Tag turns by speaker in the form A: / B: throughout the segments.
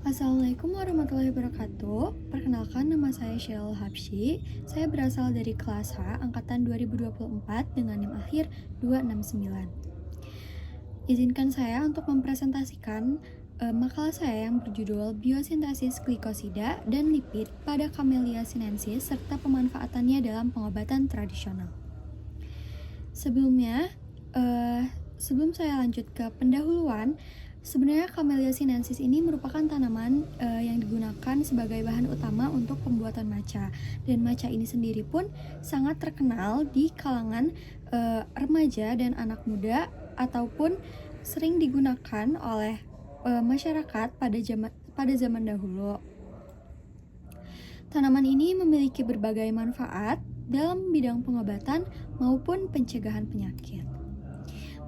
A: Assalamualaikum warahmatullahi wabarakatuh. Perkenalkan, nama saya Sheryl Habsyi. Saya berasal dari kelas H angkatan 2024 dengan NIM akhir 269. Izinkan saya untuk mempresentasikan makalah saya yang berjudul Biosintesis glikosida dan lipid pada Camellia sinensis serta pemanfaatannya dalam pengobatan tradisional. Sebelum saya lanjut ke pendahuluan, sebenarnya Camellia sinensis ini merupakan tanaman yang digunakan sebagai bahan utama untuk pembuatan matcha. Dan matcha ini sendiri pun sangat terkenal di kalangan remaja dan anak muda, ataupun sering digunakan oleh masyarakat pada zaman dahulu. Tanaman ini memiliki berbagai manfaat dalam bidang pengobatan maupun pencegahan penyakit.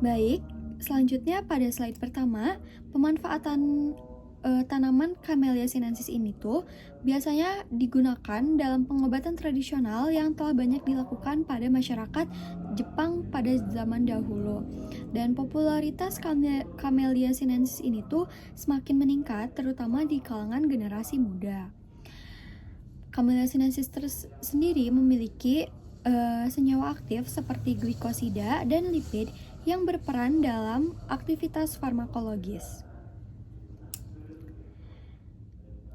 A: Baik, selanjutnya pada slide pertama, pemanfaatan tanaman Camellia sinensis ini tuh biasanya digunakan dalam pengobatan tradisional yang telah banyak dilakukan pada masyarakat Jepang pada zaman dahulu. Dan popularitas Camellia sinensis ini tuh semakin meningkat terutama di kalangan generasi muda. Camellia sinensis sendiri memiliki senyawa aktif seperti glikosida dan lipid yang berperan dalam aktivitas farmakologis.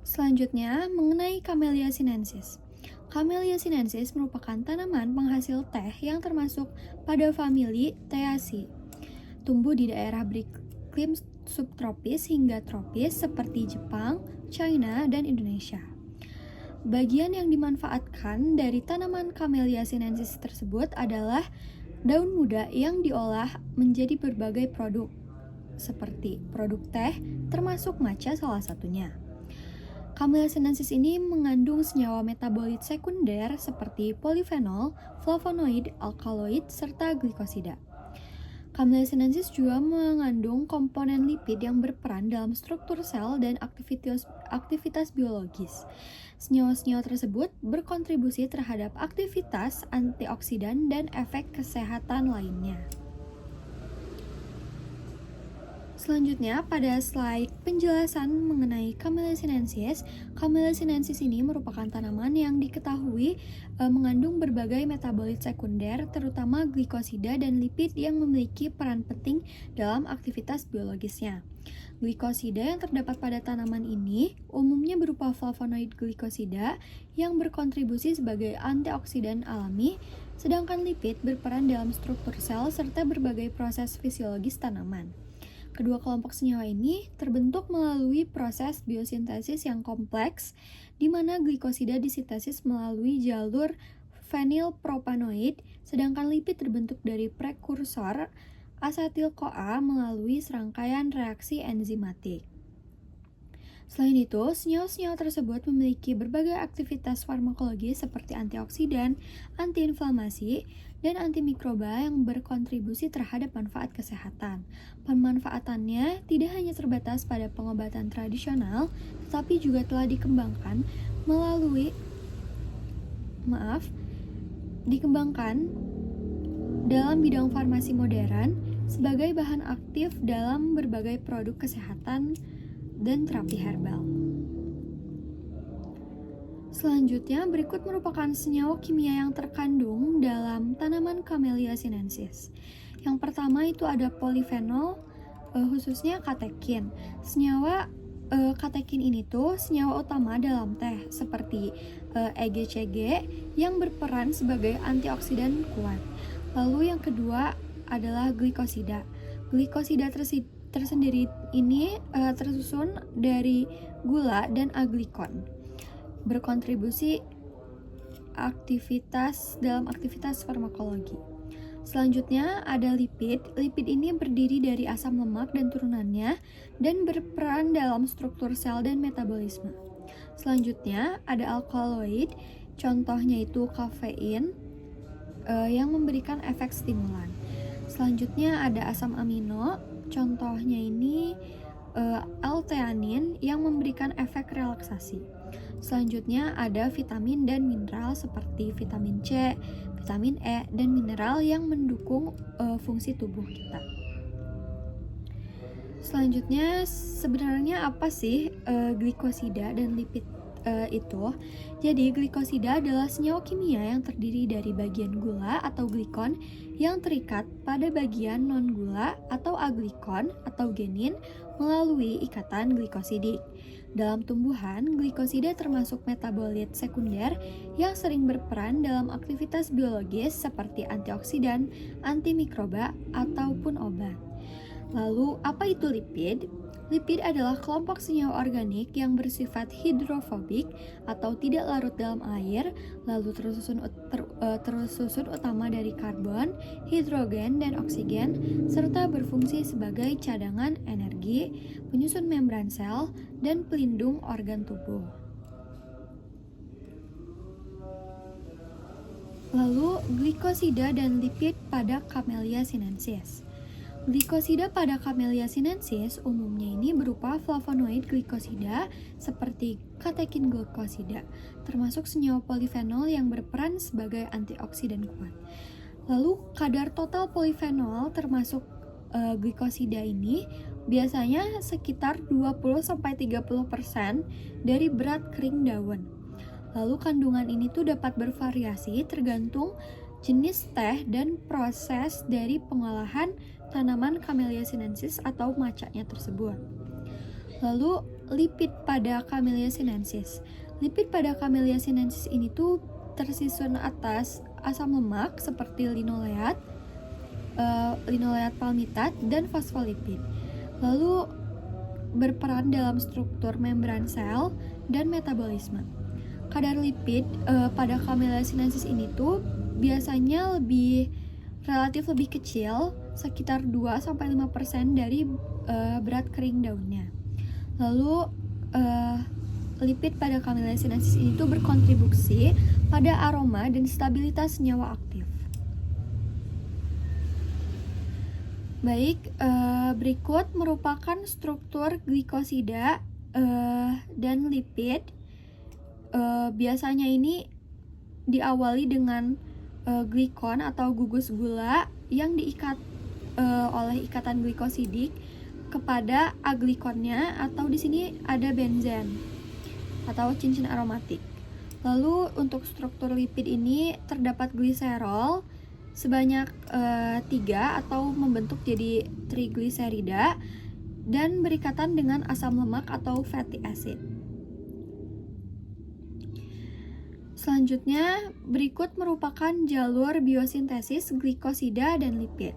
A: Selanjutnya, mengenai Camellia sinensis. Camellia sinensis merupakan tanaman penghasil teh yang termasuk pada famili Theaceae. Tumbuh di daerah beriklim subtropis hingga tropis seperti Jepang, China, dan Indonesia. Bagian yang dimanfaatkan dari tanaman Camellia sinensis tersebut adalah daun muda yang diolah menjadi berbagai produk, seperti produk teh, termasuk matcha salah satunya. Camellia sinensis ini mengandung senyawa metabolit sekunder seperti polifenol, flavonoid, alkaloid, serta glikosida. Camellia sinensis juga mengandung komponen lipid yang berperan dalam struktur sel dan aktivitas biologis. Senyawa-senyawa tersebut berkontribusi terhadap aktivitas antioksidan dan efek kesehatan lainnya. Selanjutnya, pada slide penjelasan mengenai Camellia sinensis. Camellia sinensis ini merupakan tanaman yang diketahui mengandung berbagai metabolit sekunder, terutama glikosida dan lipid yang memiliki peran penting dalam aktivitas biologisnya. Glikosida yang terdapat pada tanaman ini umumnya berupa flavonoid glikosida yang berkontribusi sebagai antioksidan alami, sedangkan lipid berperan dalam struktur sel serta berbagai proses fisiologis tanaman. Kedua kelompok senyawa ini terbentuk melalui proses biosintesis yang kompleks, di mana glikosida disintesis melalui jalur fenilpropanoid, sedangkan lipid terbentuk dari prekursor asetil-CoA melalui serangkaian reaksi enzimatik. Selain itu, senyawa-senyawa tersebut memiliki berbagai aktivitas farmakologis seperti antioksidan, antiinflamasi, dan antimikroba yang berkontribusi terhadap manfaat kesehatan. Pemanfaatannya tidak hanya terbatas pada pengobatan tradisional, tetapi juga telah dikembangkan dalam bidang farmasi modern sebagai bahan aktif dalam berbagai produk kesehatan dan terapi herbal. Selanjutnya, berikut merupakan senyawa kimia yang terkandung dalam tanaman Camellia sinensis. Yang pertama itu ada polifenol, khususnya katekin. Senyawa katekin ini tuh senyawa utama dalam teh seperti EGCG yang berperan sebagai antioksidan kuat. Lalu yang kedua adalah glikosida. Glikosida tersendiri ini tersusun dari gula dan aglikon, berkontribusi dalam aktivitas farmakologi. Selanjutnya ada lipid. Lipid ini berdiri dari asam lemak dan turunannya dan berperan dalam struktur sel dan metabolisme. Selanjutnya ada alkaloid, contohnya itu kafein yang memberikan efek stimulan. Selanjutnya ada asam amino, contohnya ini L-theanin yang memberikan efek relaksasi. Selanjutnya ada vitamin dan mineral seperti vitamin C, vitamin E, dan mineral yang mendukung fungsi tubuh kita. Selanjutnya, sebenarnya apa sih glikosida dan lipid itu? Jadi, glikosida adalah senyawa kimia yang terdiri dari bagian gula atau glikon yang terikat pada bagian non-gula atau aglikon atau genin melalui ikatan glikosidik. Dalam tumbuhan, glikosida termasuk metabolit sekunder yang sering berperan dalam aktivitas biologis seperti antioksidan, antimikroba, ataupun obat. Lalu, apa itu lipid? Lipid adalah kelompok senyawa organik yang bersifat hidrofobik atau tidak larut dalam air, lalu tersusun utama dari karbon, hidrogen, dan oksigen, serta berfungsi sebagai cadangan energi, penyusun membran sel, dan pelindung organ tubuh. Lalu, glikosida dan lipid pada Camellia sinensis. Glikosida pada Camellia sinensis umumnya ini berupa flavonoid glikosida seperti katekin glikosida, termasuk senyawa polifenol yang berperan sebagai antioksidan kuat. Lalu kadar total polifenol termasuk glikosida ini biasanya sekitar 20-30% dari berat kering daun. Lalu kandungan ini tuh dapat bervariasi tergantung jenis teh dan proses dari pengolahan tanaman Camellia sinensis atau macanya tersebut. Lalu lipid pada Camellia sinensis. Lipid pada Camellia sinensis ini tuh tersusun atas asam lemak seperti linoleat, linoleat palmitat, dan fosfolipid. Lalu berperan dalam struktur membran sel dan metabolisme. Kadar lipid pada Camellia sinensis ini tuh biasanya relatif lebih kecil, sekitar 2-5% dari berat kering daunnya. Lalu lipid pada Camellia sinensis ini tuh berkontribusi pada aroma dan stabilitas senyawa aktif. Baik, berikut merupakan struktur glikosida dan lipid. Biasanya ini diawali dengan glikon atau gugus gula yang diikat oleh ikatan glikosidik kepada aglikonnya, atau di sini ada benzen atau cincin aromatik. Lalu untuk struktur lipid ini terdapat gliserol sebanyak 3 atau membentuk jadi trigliserida dan berikatan dengan asam lemak atau fatty acid. Selanjutnya, berikut merupakan jalur biosintesis glikosida dan lipid.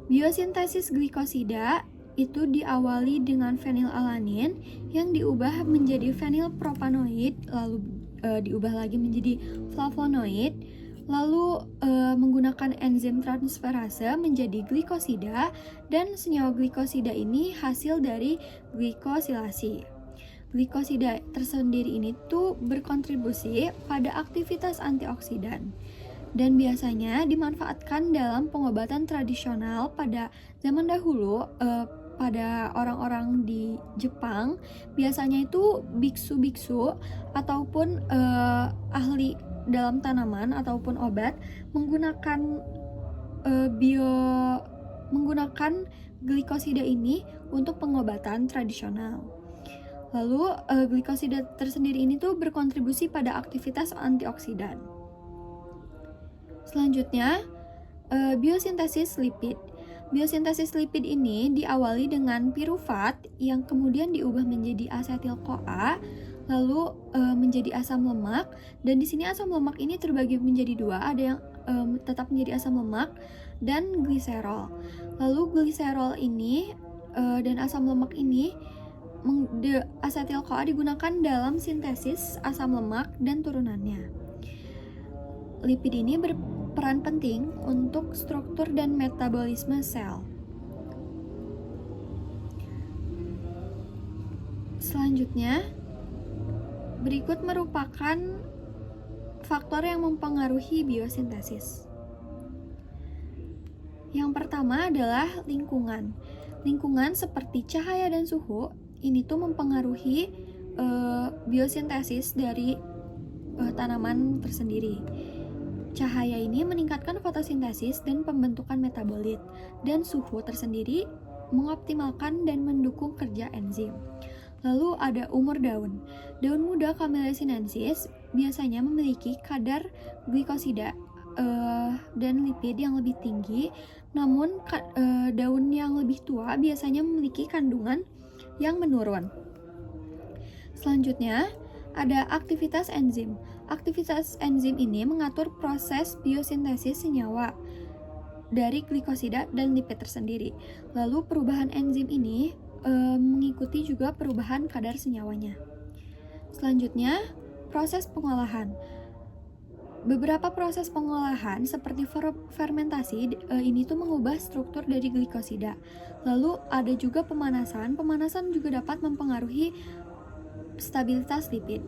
A: Biosintesis glikosida itu diawali dengan fenilalanin yang diubah menjadi fenilpropanoid, lalu diubah lagi menjadi flavonoid, lalu menggunakan enzim transferase menjadi glikosida, dan senyawa glikosida ini hasil dari glikosilasi. Glikosida tersendiri ini tuh berkontribusi pada aktivitas antioksidan dan biasanya dimanfaatkan dalam pengobatan tradisional pada zaman dahulu. Pada orang-orang di Jepang biasanya itu biksu-biksu ataupun ahli dalam tanaman ataupun obat menggunakan glikosida ini untuk pengobatan tradisional. Lalu glikosida tersendiri ini tuh berkontribusi pada aktivitas antioksidan. Selanjutnya, biosintesis lipid. Biosintesis lipid ini diawali dengan pirufat yang kemudian diubah menjadi asetil-CoA, lalu menjadi asam lemak, dan di sini asam lemak ini terbagi menjadi 2, ada yang tetap menjadi asam lemak dan gliserol. Lalu gliserol ini dan asam lemak ini asetil-CoA digunakan dalam sintesis asam lemak dan turunannya. Lipid ini berperan penting untuk struktur dan metabolisme sel. Selanjutnya, berikut merupakan faktor yang mempengaruhi biosintesis. Yang pertama adalah lingkungan. Lingkungan seperti cahaya dan suhu ini tuh mempengaruhi biosintesis dari tanaman tersendiri. Cahaya ini meningkatkan fotosintesis dan pembentukan metabolit, dan suhu tersendiri mengoptimalkan dan mendukung kerja enzim. Lalu ada umur daun. Daun muda Camellia sinensis biasanya memiliki kadar glikosida dan lipid yang lebih tinggi, namun daun yang lebih tua biasanya memiliki kandungan yang menurun. Selanjutnya, ada aktivitas enzim. Aktivitas enzim ini mengatur proses biosintesis senyawa dari glikosida dan lipid tersendiri. Lalu perubahan enzim ini mengikuti juga perubahan kadar senyawanya. Selanjutnya, proses pengolahan. Beberapa proses pengolahan seperti fermentasi ini tuh mengubah struktur dari glikosida. Lalu ada juga pemanasan. Pemanasan juga dapat mempengaruhi stabilitas lipid.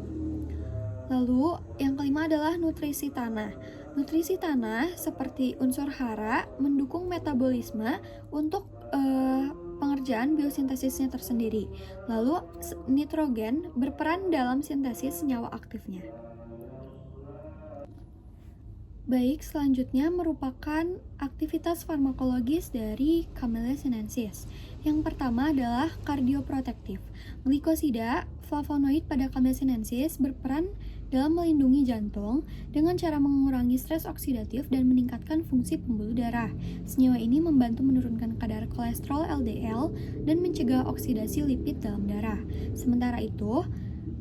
A: Lalu yang kelima adalah nutrisi tanah. Nutrisi tanah seperti unsur hara mendukung metabolisme untuk pengerjaan biosintesisnya tersendiri. Lalu nitrogen berperan dalam sintesis senyawa aktifnya. Baik, selanjutnya merupakan aktivitas farmakologis dari Camellia sinensis. Yang pertama adalah kardioprotektif. Glikosida, flavonoid pada Camellia sinensis berperan dalam melindungi jantung dengan cara mengurangi stres oksidatif dan meningkatkan fungsi pembuluh darah. Senyawa ini membantu menurunkan kadar kolesterol LDL dan mencegah oksidasi lipid dalam darah. Sementara itu,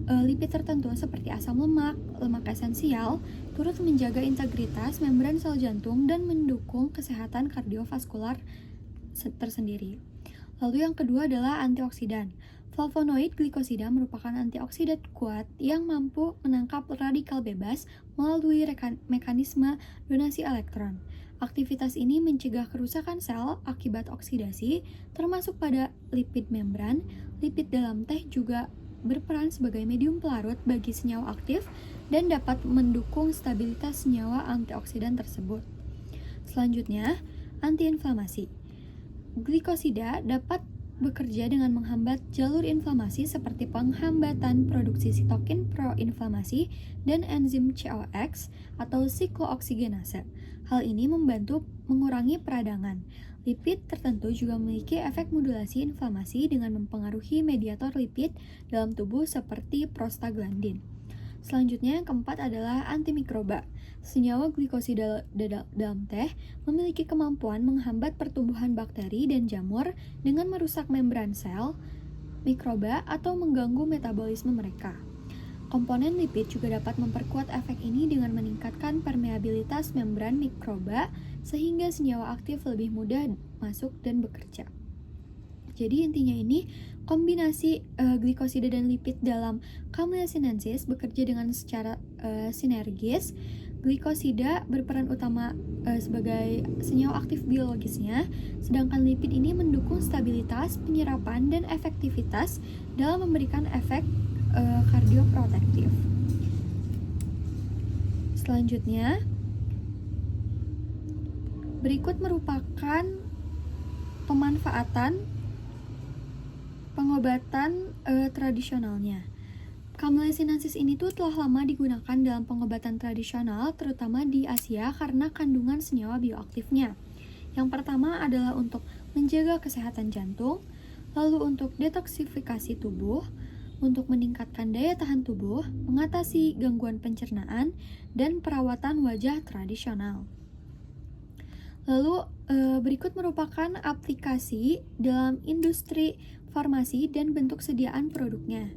A: lipid tertentu seperti asam lemak, lemak esensial, turut menjaga integritas membran sel jantung dan mendukung kesehatan kardiovaskular tersendiri. Lalu yang kedua adalah antioksidan. Flavonoid glikosida merupakan antioksidan kuat yang mampu menangkap radikal bebas melalui mekanisme donasi elektron. Aktivitas ini mencegah kerusakan sel akibat oksidasi, termasuk pada lipid membran. Lipid dalam teh juga berperan sebagai medium pelarut bagi senyawa aktif dan dapat mendukung stabilitas senyawa antioksidan tersebut. Selanjutnya, antiinflamasi. Glikosida dapat bekerja dengan menghambat jalur inflamasi seperti penghambatan produksi sitokin proinflamasi dan enzim COX atau siklooksigenase. Hal ini membantu mengurangi peradangan. Lipid tertentu juga memiliki efek modulasi inflamasi dengan mempengaruhi mediator lipid dalam tubuh seperti prostaglandin. Selanjutnya yang keempat adalah antimikroba. Senyawa glikosida dalam teh memiliki kemampuan menghambat pertumbuhan bakteri dan jamur dengan merusak membran sel, mikroba, atau mengganggu metabolisme mereka. Komponen lipid juga dapat memperkuat efek ini dengan meningkatkan permeabilitas membran mikroba sehingga senyawa aktif lebih mudah masuk dan bekerja. Jadi intinya ini kombinasi glikosida dan lipid dalam Camellia sinensis bekerja dengan secara sinergis. Glikosida berperan utama sebagai senyawa aktif biologisnya, sedangkan lipid ini mendukung stabilitas, penyerapan, dan efektivitas dalam memberikan efek kardioprotektif. Selanjutnya, berikut merupakan pemanfaatan pengobatan tradisionalnya. Camellia sinensis ini tuh telah lama digunakan dalam pengobatan tradisional, terutama di Asia karena kandungan senyawa bioaktifnya. Yang pertama adalah untuk menjaga kesehatan jantung, lalu untuk detoksifikasi tubuh, untuk meningkatkan daya tahan tubuh, mengatasi gangguan pencernaan, dan perawatan wajah tradisional. Lalu berikut merupakan aplikasi dalam industri farmasi dan bentuk sediaan produknya.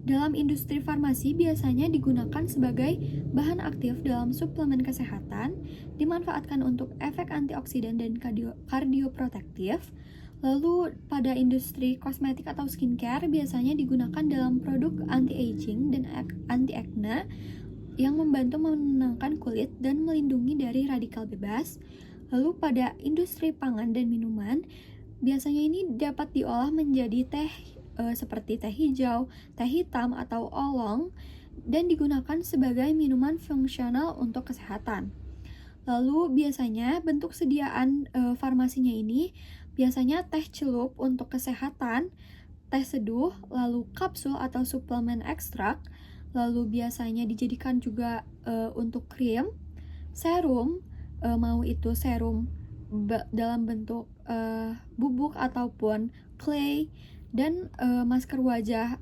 A: Dalam industri farmasi biasanya digunakan sebagai bahan aktif dalam suplemen kesehatan, dimanfaatkan untuk efek antioksidan dan kardioprotektif. Lalu pada industri kosmetik atau skincare biasanya digunakan dalam produk anti-aging dan anti-acne yang membantu menenangkan kulit dan melindungi dari radikal bebas. Lalu pada industri pangan dan minuman, biasanya ini dapat diolah menjadi teh seperti teh hijau, teh hitam, atau oolong dan digunakan sebagai minuman fungsional untuk kesehatan. Lalu biasanya bentuk sediaan farmasinya ini biasanya teh celup untuk kesehatan, teh seduh, lalu kapsul atau suplemen ekstrak, lalu biasanya dijadikan juga untuk krim, serum, mau itu serum dalam bentuk bubuk ataupun clay dan masker wajah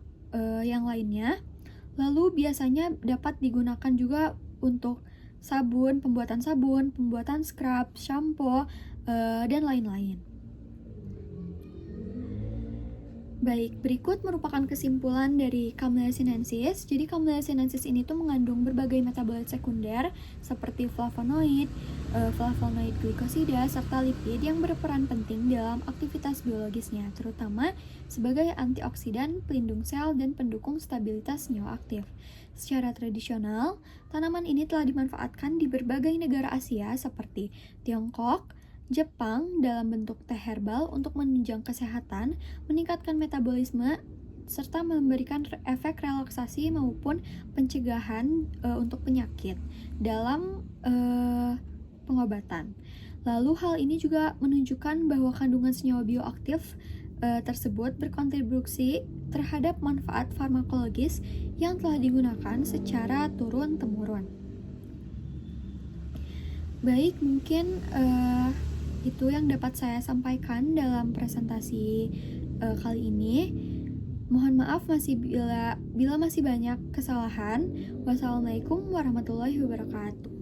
A: yang lainnya. Lalu biasanya dapat digunakan juga untuk pembuatan sabun, pembuatan scrub, shampoo, dan lain-lain. Baik, berikut merupakan kesimpulan dari Camellia sinensis. Jadi Camellia sinensis ini tuh mengandung berbagai metabolit sekunder seperti flavonoid, flavonoid glikosida, serta lipid yang berperan penting dalam aktivitas biologisnya, terutama sebagai antioksidan, pelindung sel, dan pendukung stabilitas senyawa aktif. Secara tradisional, tanaman ini telah dimanfaatkan di berbagai negara Asia seperti Tiongkok, Jepang dalam bentuk teh herbal untuk menunjang kesehatan, meningkatkan metabolisme, serta memberikan efek relaksasi maupun pencegahan untuk penyakit dalam pengobatan. Lalu hal ini juga menunjukkan bahwa kandungan senyawa bioaktif tersebut berkontribusi terhadap manfaat farmakologis yang telah digunakan secara turun-temurun. Baik, mungkin itu yang dapat saya sampaikan dalam presentasi kali ini. Mohon maaf bila masih banyak kesalahan. Wassalamualaikum warahmatullahi wabarakatuh.